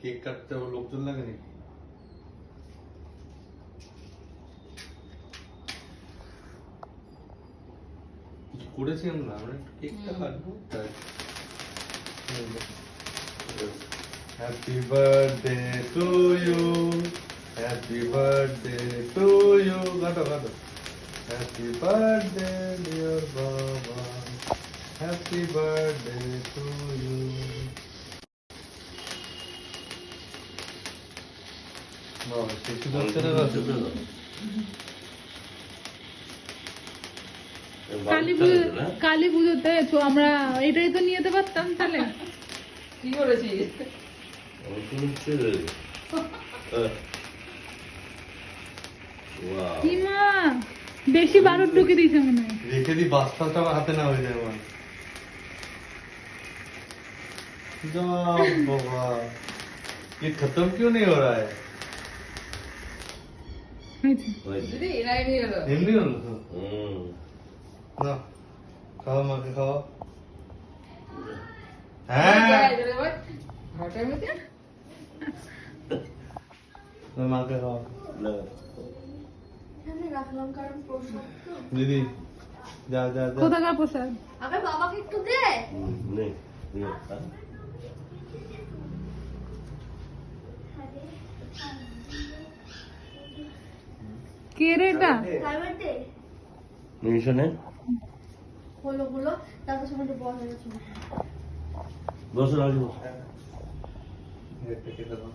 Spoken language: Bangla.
কেক কাটতে আবার লোকজন লাগে নাকি? কিছু করেছি আমরা কেকটা কাটবো তাই। Happy birthday to you, happy birthday to you, কাটো কাটো। হ্যাপি বার্থডে ডিয়ার বাবা, হ্যাপি বার্থডে টু ইউ। বাবা শিশু যাচ্ছে না কালী পুজোতে তো আমরা এটাই তো নিয়ে যেতে পারতাম। তাহলে কি করেছিস? কি মা বেশি বারুদ ঢুকে দিয়েছে মনে হয়। রেখে দি বাস্তাটা আমার হাতে না হয়ে যায় আমার। बाबा ये खत्म क्यों नहीं हो रहा है? দিদি এরাই নিয়ে এলো। हिंदी हो तो ना खाओ माँ के खाओ। हाँ ঘটের মধ্যে माँ के खाओ এখানে রাখলাম কারণ প্রসাদ তো। दीदी जा जा जा। কোথাকার প্রসাদ? আগে বাবাকে একটু দে। কে রে এটা? প্রাইভেট দে। মিশনে হলো হলো তারপর সঙ্গে বল হয়ে গেছে। বসে রাখবো। ये पैकेट लगाओ।